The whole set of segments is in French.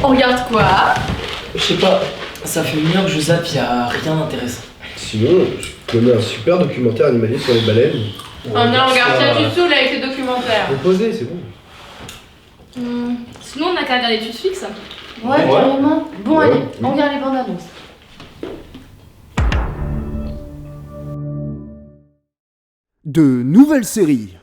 On regarde quoi? Je sais pas, ça fait 1 heure que je zappe, y'a rien d'intéressant. Sinon, je connais un super documentaire animalier sur les baleines. Oh non, on regarde ça du tout là avec les documentaires. Proposé, c'est bon. Sinon on a qu'à regarder Netflix. Ouais, carrément. Bon, Ouais. allez, on regarde les bandes annonces. De nouvelles séries.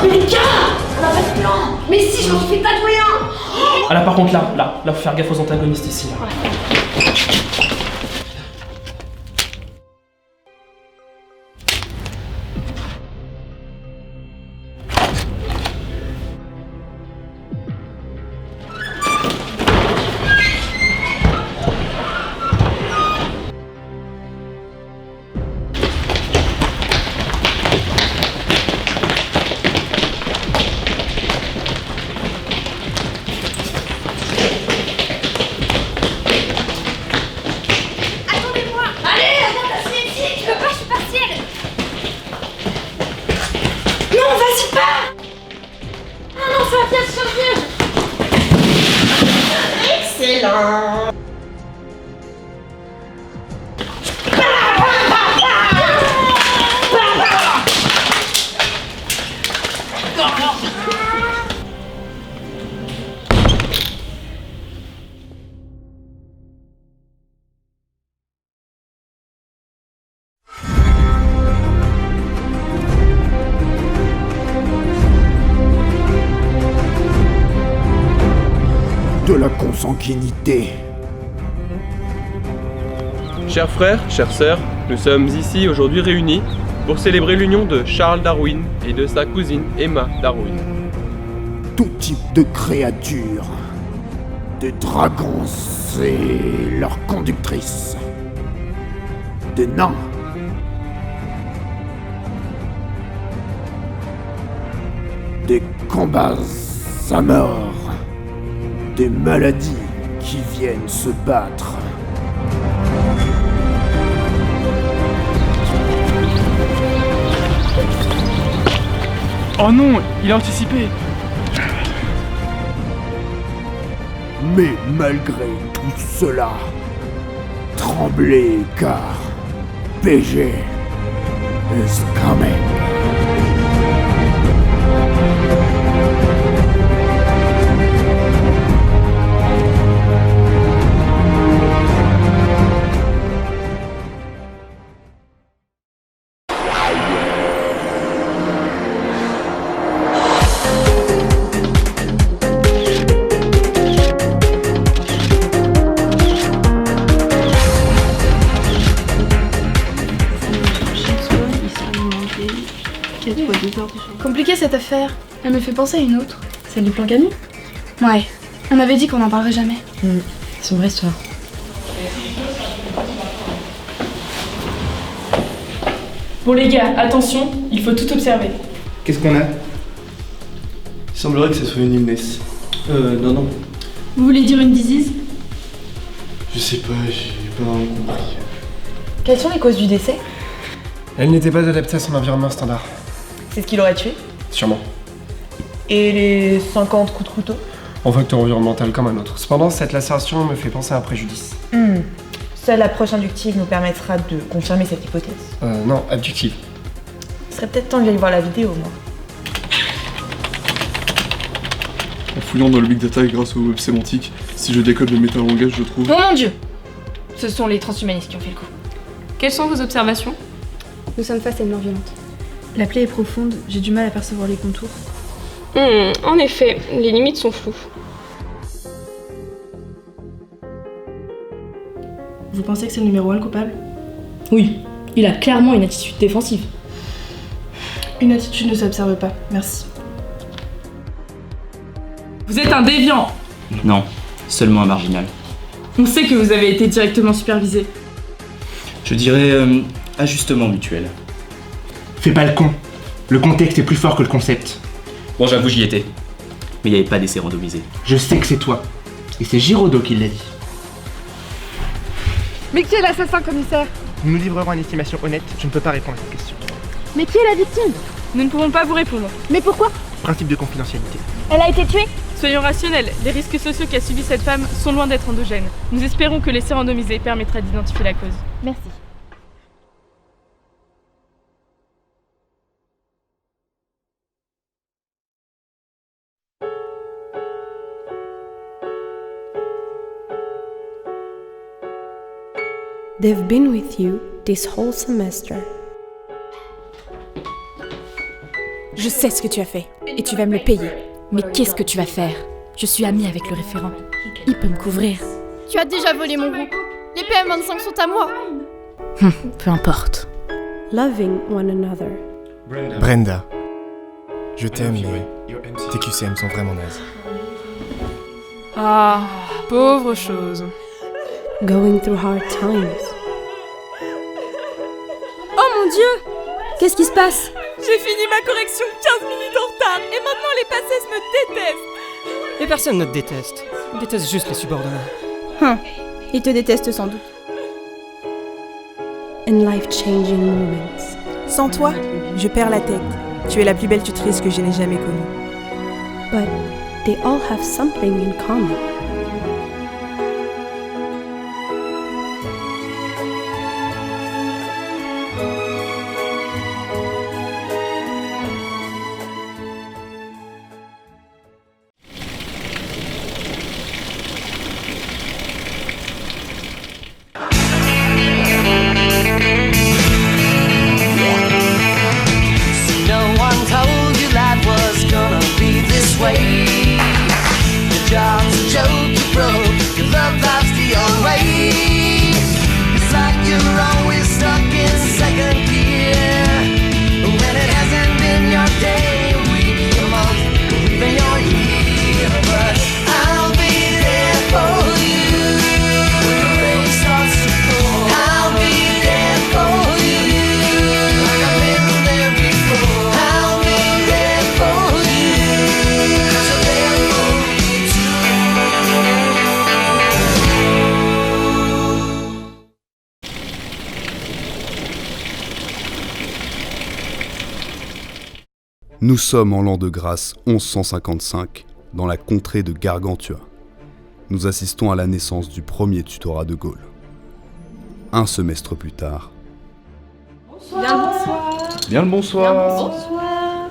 Mais gars, on a pas de plan. Mais si, je m'en suis fait tatouer un. Ah là par contre là, faut faire gaffe aux antagonistes ici là. Excellent. De la consanguinité. Chers frères, chères sœurs, nous sommes ici aujourd'hui réunis pour célébrer l'union de Charles Darwin et de sa cousine Emma Darwin. Tout type de créatures. Des dragons et leurs conductrices. Des nains. Des combats à mort. Des maladies qui viennent se battre. Oh non, il a anticipé. Mais malgré tout cela, tremblez car PG is coming. Compliquée cette affaire. Elle me fait penser à une autre. C'est du plan Camille? Ouais. On avait dit qu'on n'en parlerait jamais. Sombre histoire. Bon les gars, attention, il faut tout observer. Qu'est-ce qu'on a? Il semblerait que ce soit une illness. Non. Vous voulez dire une disease? Je sais pas, j'ai pas vraiment compris. Quelles sont les causes du décès? Elle n'était pas adaptée à son environnement standard. C'est ce qui l'aurait tué? Sûrement. Et les 50 coups de couteau? En facteur environnemental comme un autre. Cependant, cette lacération me fait penser à un préjudice. Seule l'approche inductive nous permettra de confirmer cette hypothèse. Non, abductive. Ce serait peut-être temps que j'aille voir la vidéo, moi. En fouillant dans le big data et grâce au web sémantique, si je décode le métalangage, je trouve... Oh mon dieu! Ce sont les transhumanistes qui ont fait le coup. Quelles sont vos observations? Nous sommes face à une mort violente. La plaie est profonde, j'ai du mal à percevoir les contours. En effet, les limites sont floues. Vous pensez que c'est le numéro 1 le coupable? Oui, il a clairement une attitude défensive. Une attitude ne s'observe pas, merci. Vous êtes un déviant. Non, seulement un marginal. On sait que vous avez été directement supervisé. Je dirais ajustement mutuel. Fais pas le con. Le contexte est plus fort que le concept. Bon, j'avoue, j'y étais. Mais il n'y avait pas d'essai randomisé. Je sais que c'est toi. Et c'est Giraudot qui l'a dit. Mais qui est l'assassin, commissaire? Nous nous livrerons une estimation honnête, je ne peux pas répondre à cette question. Mais qui est la victime? Nous ne pouvons pas vous répondre. Mais pourquoi? Principe de confidentialité. Elle a été tuée? Soyons rationnels, les risques sociaux qu'a subi cette femme sont loin d'être endogènes. Nous espérons que l'essai randomisé permettra d'identifier la cause. Merci. They've been with you this whole semester. Je sais ce que tu as fait, et tu vas me le payer. Mais qu'est-ce que tu vas faire? Je suis amie avec le référent. Il peut me couvrir. Tu as déjà volé mon groupe. Les PM25 sont à moi. Peu importe. Loving one another. Brenda, je t'aime, mais tes QCM sont vraiment nazes. Ah, pauvre chose. Going through hard times. Oh mon Dieu! Qu'est-ce qui se passe? J'ai fini ma correction 15 minutes en retard et maintenant les passés me détestent. Et personne ne te déteste. Ils détestent juste les subordonnés. Ils te détestent sans doute. And life-changing moments. Sans toi, je perds la tête. Tu es la plus belle tutrice que je n'ai jamais connue. But they all have something in common. Nous sommes en l'an de grâce 1155, dans la contrée de Gargantua. Nous assistons à la naissance du premier tutorat de Gaulle. Un semestre plus tard... Bien le bonsoir. Bien le bonsoir. Bonsoir.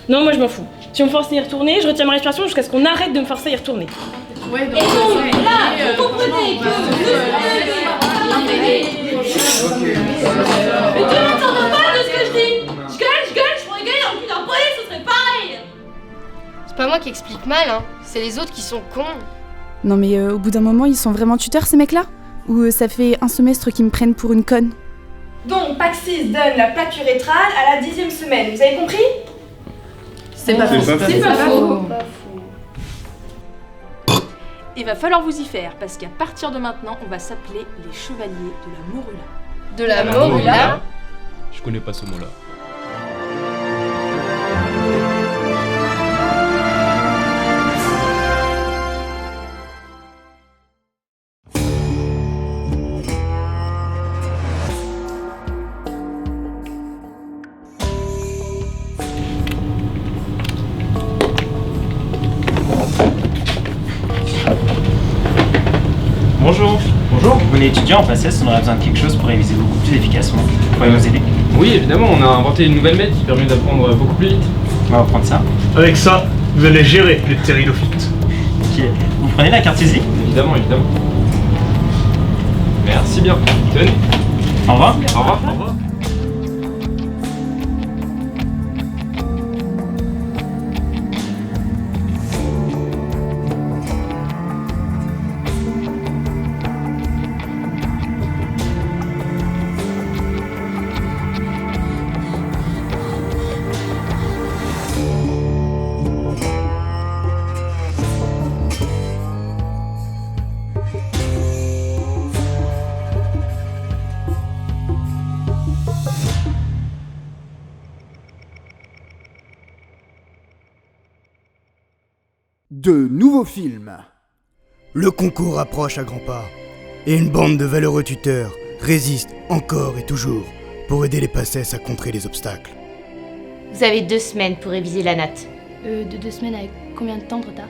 Non, moi je m'en fous. Si on me force à y retourner, je retiens ma respiration jusqu'à ce qu'on arrête de me forcer à y retourner. Ouais, donc, et donc, là, vous comprenez que mais tout le monde s'entend pas de ce que je dis. Je gueule, je pourrais gueuler dans le cul d'un police, ce serait pareil. C'est pas moi qui explique mal, hein. C'est les autres qui sont cons. Non mais au bout d'un moment, ils sont vraiment tuteurs ces mecs-là? Ou ça fait un semestre qu'ils me prennent pour une conne? Donc, Paxis donne la plaque urétrale à la 10e semaine, vous avez compris? C'est pas faux. C'est pas faux. Il va falloir vous y faire, parce qu'à partir de maintenant, on va s'appeler les chevaliers de la morula. De la morula? Je connais pas ce mot-là. Bonjour. Bonjour. On est étudiant en PACES, on aurait besoin de quelque chose pour réviser beaucoup plus efficacement. Vous pouvez nous aider? Oui, évidemment, on a inventé une nouvelle méthode qui permet d'apprendre beaucoup plus vite. On va reprendre ça. Avec ça, vous allez gérer les ptéridophytes. Ok. Vous prenez la carte saisie? Évidemment, évidemment. Merci bien. Tenez. Au revoir. Au revoir. Au revoir. de nouveaux films. Le concours approche à grands pas, et une bande de valeureux tuteurs résiste encore et toujours pour aider les passesses à contrer les obstacles. Vous avez 2 semaines pour réviser la natte. De 2 semaines avec combien de temps de retard?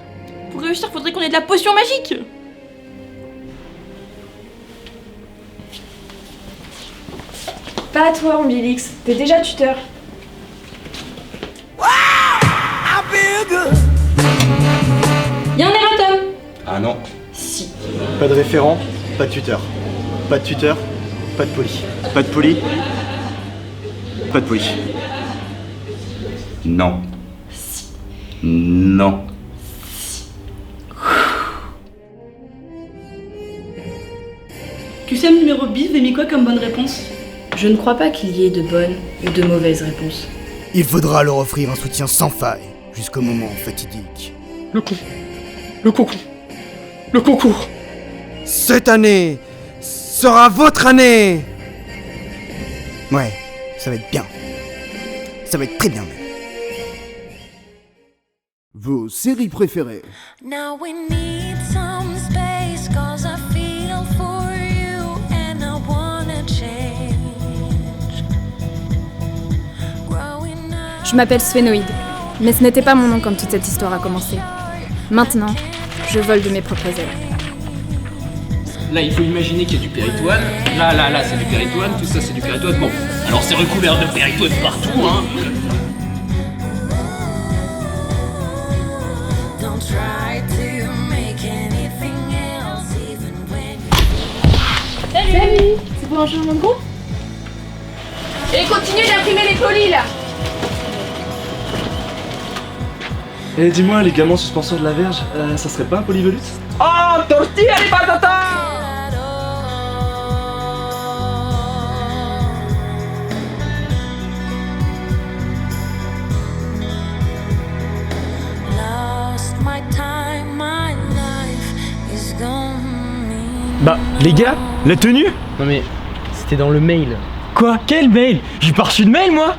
Pour réussir, faudrait qu'on ait de la potion magique. Pas à toi, Ambilix, t'es déjà tuteur. Y'a un erratum. Ah non. Si. Pas de référent, pas de tuteur. Pas de tuteur, pas de poli. Pas de poli, pas de poli. Non. Non. QCM numéro B, vous avez mis quoi comme bonne réponse? Je ne crois pas qu'il y ait de bonnes ou de mauvaises réponses. Il faudra leur offrir un soutien sans faille jusqu'au moment fatidique. Le concours. Cette année sera votre année. Ouais, ça va être bien. Ça va être très bien même. Vos séries préférées. Now we need some space, 'cause I feel for you and I wanna change. Growing up. Je m'appelle Sphénoïde, mais ce n'était pas mon nom quand toute cette histoire a commencé. Maintenant, je vole de mes propres ailes. Là, il faut imaginer qu'il y a du péritoine. Là, c'est du péritoine. Tout ça, c'est du péritoine. Bon, alors c'est recouvert de péritoine partout, hein. Don't try to make anything else, even when. Salut. C'est pour un changement de groupe? Et continuez d'imprimer les colis là. Et dis-moi, les gamins suspenseurs de la verge, ça serait pas un polyvolute? Oh, tortilla de patata. Lost my time, my life is gone. Bah, les gars, la tenue? Non mais, c'était dans le mail. Quoi? Quel mail? J'ai pas reçu de mail, moi?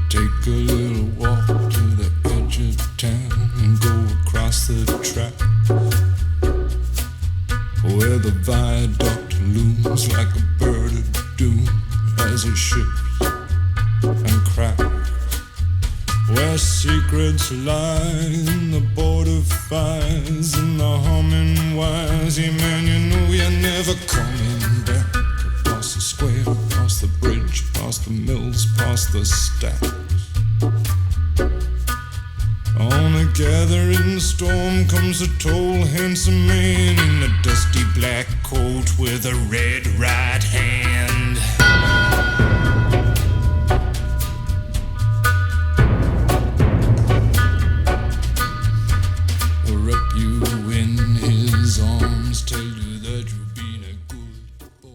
Take a little walk to the edge of town and go across the track where the viaduct looms like a bird of doom as it ships and cracks, where secrets lie in the border fires and the humming wires. Yeah, man, you know you're never coming back. Past the square, past the bridge, past the mills, past the stacks. On a gathering storm comes a tall, handsome man in a dusty black coat with a red right hand. Wrap you in his arms, tell you that you've been a good boy.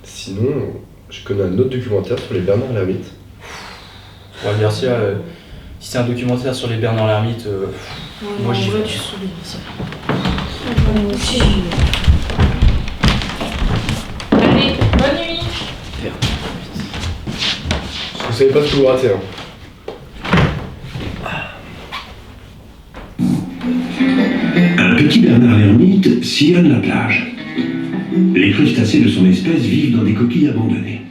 Sinon, je connais un autre documentaire sur les Bernard l'Ermite. Ouais, Garcia, si c'est un documentaire sur les Bernard l'Ermite, moi j'y vais. Allez, bonne nuit. Vous savez pas ce que vous ratez, hein. Un petit Bernard l'Ermite sillonne la plage. Les crustacés de son espèce vivent dans des coquilles abandonnées.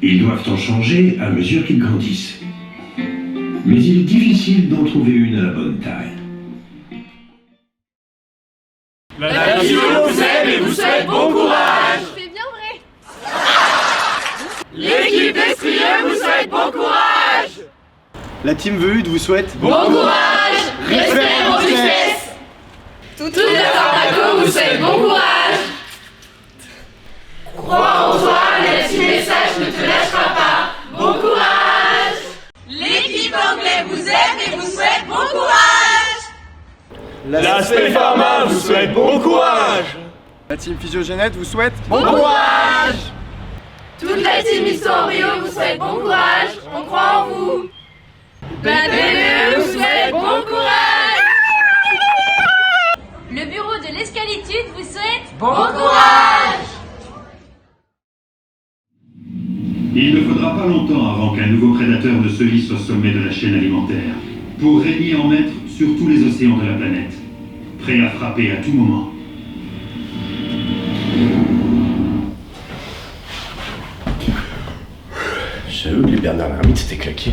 Ils doivent en changer à mesure qu'ils grandissent. Mais il est difficile d'en trouver une à la bonne taille. La team vous aime et vous souhaite bon courage. C'est bien vrai. L'équipe d'Estrier vous souhaite bon courage. La team Veude vous souhaite Bon courage. Respect vos tristesses. Toute la Tartaco vous souhaite bon courage. Crois en toi, le petit message ne te lâchera pas. Bon courage. L'équipe anglaise vous aime et vous souhaite bon courage. L'Aspect Pharma vous souhaite bon courage. La team Physiogénète vous souhaite Bon courage. Toute la team Histoire Rio vous souhaite bon courage, on croit en vous. La BDE vous souhaite bon courage. Le bureau de l'escalitude vous souhaite bon courage. Il ne faudra pas longtemps avant qu'un nouveau prédateur ne se hisse au sommet de la chaîne alimentaire, pour régner en maître sur tous les océans de la planète, prêt à frapper à tout moment. Je savais que les Bernard l'Ermite c'était claqué.